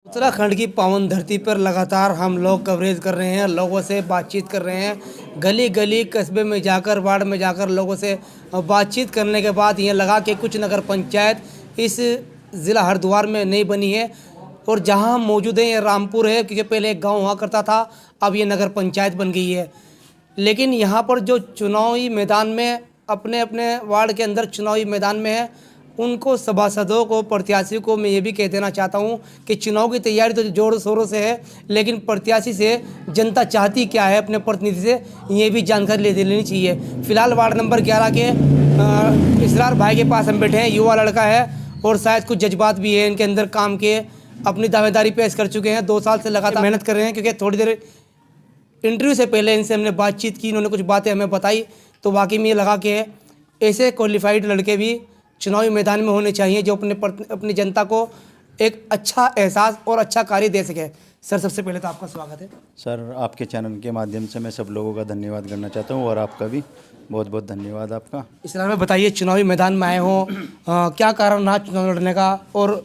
उत्तराखंड की पावन धरती पर लगातार हम लोग कवरेज कर रहे हैं, लोगों से बातचीत कर रहे हैं। गली गली कस्बे में जाकर, वार्ड में जाकर लोगों से बातचीत करने के बाद ये लगा कि कुछ नगर पंचायत इस ज़िला हरिद्वार में नहीं बनी है और जहां हम मौजूद हैं ये रामपुर है, क्योंकि पहले एक गांव हुआ करता था, अब ये नगर पंचायत बन गई है। लेकिन यहाँ पर जो चुनावी मैदान में अपने अपने वार्ड के अंदर चुनावी मैदान में है, उनको सभासदों को, प्रत्याशियों को मैं ये भी कह देना चाहता हूँ कि चुनाव की तैयारी तो जोरों शोरों से है, लेकिन प्रत्याशी से जनता चाहती क्या है, अपने प्रतिनिधि से ये भी जानकारी ले लेनी चाहिए। फिलहाल वार्ड नंबर 11 के इसरार भाई के पास हम बैठे हैं। युवा लड़का है और शायद कुछ जज्बात भी है इनके अंदर, काम के अपनी दावेदारी पेश कर चुके हैं। 2 साल से लगातार मेहनत कर रहे हैं, क्योंकि थोड़ी देर इंटरव्यू से पहले इनसे हमने बातचीत की, इन्होंने कुछ बातें हमें बताई, तो वाकई में ये लगा कि ऐसे क्वालिफाइड लड़के भी चुनावी मैदान में होने चाहिए जो अपनी जनता को एक अच्छा एहसास और अच्छा कार्य दे सके। सर, सबसे पहले तो आपका स्वागत है। सर, आपके चैनल के माध्यम से मैं सब लोगों का धन्यवाद करना चाहता हूँ और आपका भी बहुत बहुत धन्यवाद आपका। इस तरह में बताइए, चुनावी मैदान में आए हो, क्या कारण रहा चुनाव लड़ने का, और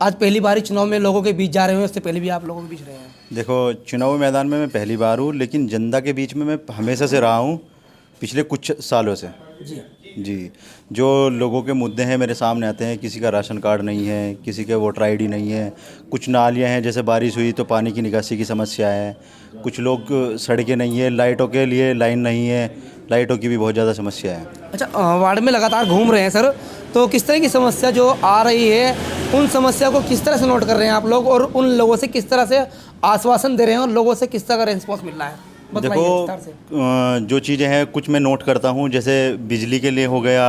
आज पहली बार ही चुनाव में लोगों के बीच जा रहे हो, उससे पहले भी आप लोगों के बीच रहे हैं? देखो, चुनावी मैदान में मैं पहली बार हूँ, लेकिन जनता के बीच में मैं हमेशा से रहा हूँ, पिछले कुछ सालों से। जी, जो लोगों के मुद्दे हैं मेरे सामने आते हैं, किसी का राशन कार्ड नहीं है, किसी के वोटर आईडी नहीं है, कुछ नालियाँ हैं, जैसे बारिश हुई तो पानी की निकासी की समस्या है, कुछ लोग सड़कें नहीं है, लाइटों के लिए लाइन नहीं है, लाइटों की भी बहुत ज़्यादा समस्या है। अच्छा, वार्ड में लगातार घूम रहे हैं सर, तो किस तरह की समस्या जो आ रही है, उन समस्या को किस तरह से नोट कर रहे हैं आप लोग, और उन लोगों से किस तरह से आश्वासन दे रहे हैं और लोगों से किस तरह का रेस्पॉन्स मिल रहा है? देखो, जो चीज़ें हैं कुछ मैं नोट करता हूँ, जैसे बिजली के लिए हो गया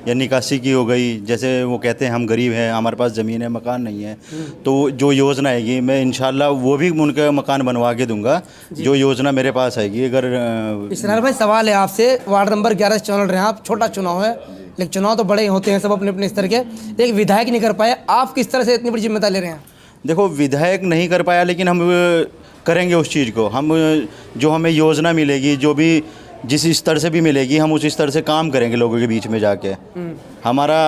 या निकासी की हो गई। जैसे वो कहते हैं हम गरीब हैं, हमारे पास ज़मीन है, मकान नहीं है, तो जो योजना आएगी मैं इंशाल्लाह वो भी उनका मकान बनवा के दूंगा, जो योजना मेरे पास आएगी। अगर इसरार भाई, सवाल है आपसे, वार्ड नंबर 11 से चुनाव लड़ रहे हैं आप, छोटा चुनाव है, लेकिन चुनाव तो बड़े होते हैं सब अपने अपने स्तर के, एक विधायक नहीं कर पाए, आप किस तरह से इतनी बड़ी जिम्मेदारी ले रहे हैं? देखो, विधायक नहीं कर पाया, लेकिन हम करेंगे उस चीज़ को। हम जो हमें योजना मिलेगी, जो भी जिस स्तर से भी मिलेगी, हम उस स्तर से काम करेंगे लोगों के बीच में जाके। हमारा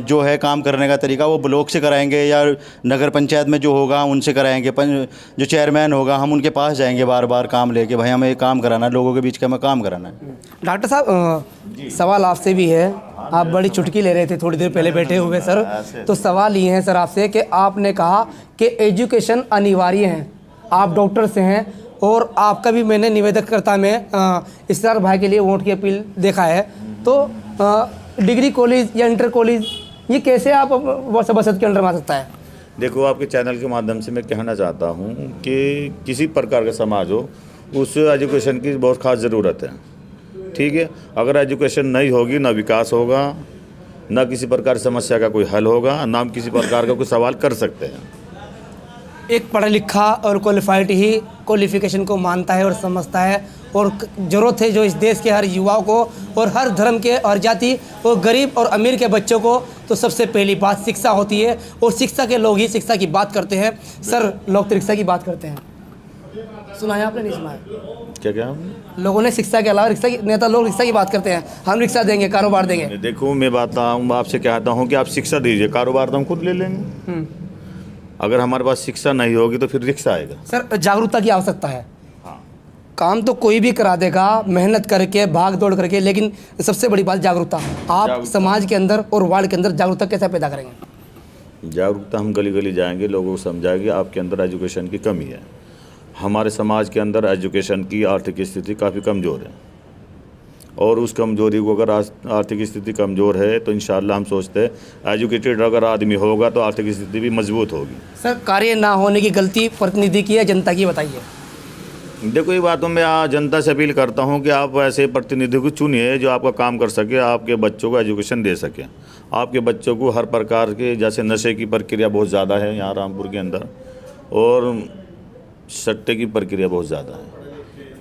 जो है काम करने का तरीका, वो ब्लॉक से कराएंगे या नगर पंचायत में जो होगा उनसे कराएंगे। जो चेयरमैन होगा हम उनके पास जाएंगे बार बार काम लेके, भाई हमें काम कराना है, लोगों के बीच का हमें काम कराना है। डॉक्टर साहब, सवाल आपसे भी है, आप बड़ी चुटकी ले रहे थे थोड़ी देर पहले बैठे हुए सर, तो सवाल ये है सर आपसे कि आपने कहा कि एजुकेशन अनिवार्य है, आप डॉक्टर से हैं, और आपका भी मैंने निवेदक करता मैं इसरार भाई के लिए वोट की अपील देखा है, तो डिग्री कॉलेज या इंटर कॉलेज ये कैसे आप सभासद के अंडर में आ सकता है? देखो, आपके चैनल के माध्यम से मैं कहना चाहता हूँ कि किसी प्रकार का समाज हो, उस एजुकेशन की बहुत ख़ास ज़रूरत है। ठीक है, अगर एजुकेशन नहीं होगी, ना विकास होगा, ना किसी प्रकार समस्या का कोई हल होगा, ना हम किसी प्रकार का कोई सवाल कर सकते हैं। एक पढ़ा लिखा और क्वालिफाइड ही क्वालिफिकेशन को मानता है और समझता है, और ज़रूरत है जो इस देश के हर युवाओं को और हर धर्म के, हर जाति और गरीब और अमीर के बच्चों को, तो सबसे पहली बात शिक्षा होती है, और शिक्षा के लोग ही शिक्षा की बात करते हैं। सर, लोग तो रिक्शा की बात करते हैं, सुना है आपने? नहीं सुना है? क्या लोगों ने शिक्षा के अलावा, रिक्शा की नेता लोग रिक्शा की बात करते हैं, हम रिक्शा देंगे, कारोबार देंगे। देखो, मैं आपसे कहता हूँ कि आप शिक्षा दीजिए, कारोबार तो हम खुद ले लेंगे। अगर हमारे पास शिक्षा नहीं होगी तो फिर रिक्शा आएगा। सर, जागरूकता की आवश्यकता है। हाँ, काम तो कोई भी करा देगा मेहनत करके, भाग दौड़ करके, लेकिन सबसे बड़ी बात जागरूकता। आप समाज के अंदर और वार्ड के अंदर जागरूकता कैसे पैदा करेंगे? जागरूकता हम गली गली जाएंगे, लोगों को समझाएंगे आपके अंदर एजुकेशन की कमी है। हमारे समाज के अंदर एजुकेशन की आर्थिक स्थिति काफ़ी कमज़ोर है, और उस कमजोरी को, अगर आर्थिक स्थिति कमज़ोर है तो इंशाल्लाह हम सोचते हैं एजुकेटेड अगर आदमी होगा तो आर्थिक स्थिति भी मजबूत होगी। सर, कार्य ना होने की गलती प्रतिनिधि की है, जनता की, बताइए? देखो, ये बातों में जनता से अपील करता हूँ कि आप ऐसे प्रतिनिधि को चुनिए जो आपका काम कर सके, आपके बच्चों को एजुकेशन दे सके। आपके बच्चों को हर प्रकार के, जैसे नशे की प्रक्रिया बहुत ज़्यादा है यहाँ रामपुर के अंदर, और सट्टे की प्रक्रिया बहुत ज़्यादा है।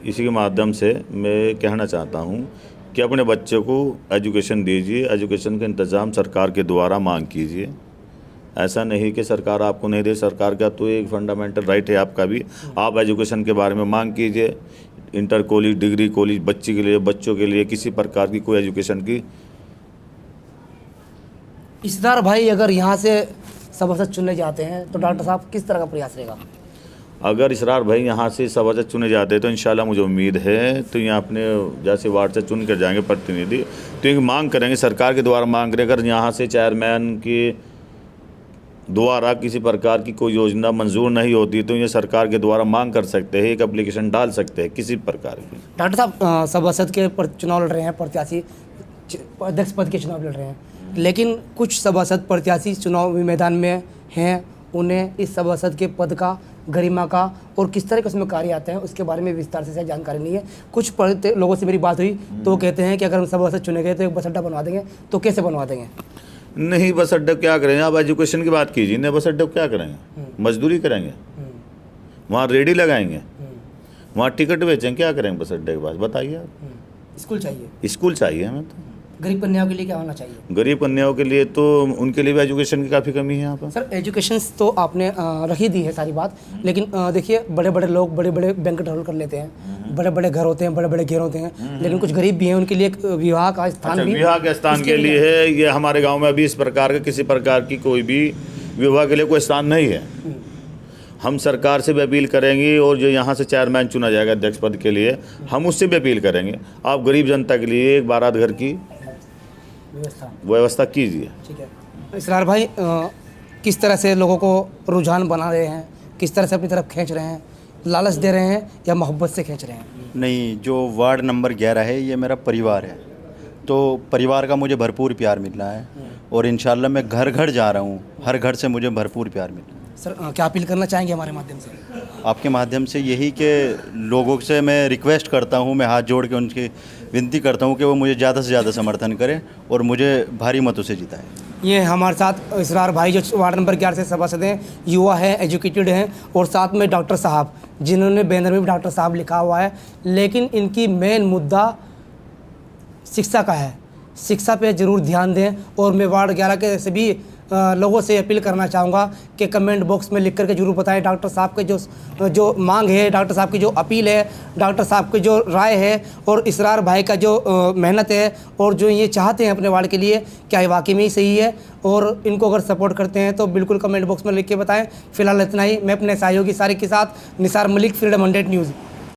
इसी के माध्यम से मैं कहना चाहता हूँ कि अपने बच्चों को एजुकेशन दीजिए, एजुकेशन का इंतज़ाम सरकार के द्वारा मांग कीजिए। ऐसा नहीं कि सरकार आपको नहीं दे, सरकार का तो एक फंडामेंटल राइट है आपका भी, आप एजुकेशन के बारे में मांग कीजिए। इंटर कॉलेज, डिग्री कॉलेज बच्चों के लिए किसी प्रकार की कोई एजुकेशन की। इसरार भाई, अगर यहाँ से सभासद चुनने जाते हैं, तो डॉक्टर साहब किस तरह का प्रयास रहेगा? अगर इसरार भाई यहाँ से सभासद चुने जाते हैं तो इंशाल्लाह मुझे उम्मीद है तो यहाँ अपने जैसे वार्ड से चुन कर जाएंगे प्रतिनिधि, तो ये मांग करेंगे सरकार के द्वारा मांग करें। अगर यहाँ से चेयरमैन के द्वारा किसी प्रकार की कोई योजना मंजूर नहीं होती तो ये सरकार के द्वारा मांग कर सकते हैं, एक एप्लीकेशन डाल सकते हैं किसी प्रकार की। डॉक्टर साहब सभासद के चुनाव लड़ रहे हैं, प्रत्याशी अध्यक्ष पद के चुनाव लड़ रहे हैं, लेकिन कुछ सभासद प्रत्याशी चुनावी मैदान में हैं, उन्हें इस सभासद के पद का, गरिमा का और किस तरह के उसमें कार्य आते हैं उसके बारे में विस्तार से जानकारी नहीं है। कुछ लोगों से मेरी बात हुई तो वो कहते हैं कि अगर हम सभासद चुने गए तो एक बस अड्डा बनवा देंगे, तो कैसे बनवा देंगे? नहीं, बस अड्डा क्या करेंगे? आप एजुकेशन की बात कीजिए ना, बस अड्डा क्या करेंगे? मजदूरी करेंगे, वहाँ रेडी लगाएंगे, वहाँ टिकट बेचेंगे, क्या करेंगे बस अड्डे के पास? बताइए आप। स्कूल चाहिए, स्कूल चाहिए हमें तो। गरीब कन्याओं के लिए क्या होना चाहिए? गरीब कन्याओं के लिए तो उनके लिए भी एजुकेशन की काफ़ी कमी है यहाँ पर। सर एजुकेशन तो आपने रख ही दी है सारी बात, लेकिन देखिए बड़े बड़े लोग बड़े बड़े बैंकेट होल्ड कर लेते हैं, बड़े बड़े घर होते हैं, बड़े बड़े घेर होते हैं, लेकिन कुछ गरीब भी हैं, उनके लिए एक विवाह का स्थान भी, विवाह के स्थान के लिए है। ये हमारे गाँव में अभी इस प्रकार का किसी प्रकार की कोई भी विवाह के लिए कोई स्थान नहीं है। हम सरकार से भी अपील करेंगे और जो यहाँ से चेयरमैन चुना जाएगा अध्यक्ष पद के लिए, हम उससे भी अपील करेंगे, आप गरीब जनता के लिए एक बारात घर की व्यवस्था कीजिए। ठीक है इसरार भाई, किस तरह से लोगों को रुझान बना रहे हैं, किस तरह से अपनी तरफ खींच रहे हैं, लालच दे रहे हैं या मोहब्बत से खींच रहे हैं? नहीं, जो वार्ड नंबर 11 है ये मेरा परिवार है, तो परिवार का मुझे भरपूर प्यार मिल रहा है और इंशाल्लाह मैं घर घर जा रहा हूँ, हर घर से मुझे भरपूर प्यार मिल रहा है। सर क्या अपील करना चाहेंगे हमारे माध्यम से? आपके माध्यम से यही कि लोगों से मैं रिक्वेस्ट करता हूँ, मैं हाथ जोड़ के उनकी विनती करता हूँ कि वो मुझे ज़्यादा से ज़्यादा समर्थन करें और मुझे भारी मतों से जिताएं। ये हमारे साथ इसरार भाई जो वार्ड नंबर 11 से सभासद हैं, युवा हैं, एजुकेटेड हैं, और साथ में डॉक्टर साहब जिन्होंने बैनर में भी डॉक्टर साहब लिखा हुआ है, लेकिन इनकी मेन मुद्दा शिक्षा का है। शिक्षा पे ज़रूर ध्यान दें और मैं वार्ड 11 के सभी लोगों से अपील करना चाहूँगा कि कमेंट बॉक्स में लिख करके जरूर बताएं डॉक्टर साहब के जो मांग है, डॉक्टर साहब की जो अपील है, डॉक्टर साहब की जो राय है और इसरार भाई का जो मेहनत है और जो ये चाहते हैं अपने वार्ड के लिए, क्या ये वाकई में ही सही है? और इनको अगर सपोर्ट करते हैं तो बिल्कुल कमेंट बॉक्स में लिख के बताएं। फिलहाल इतना ही। मैं अपने सहयोगी सारिक के साथ निसार मलिक, फ्रीडम 100 न्यूज़।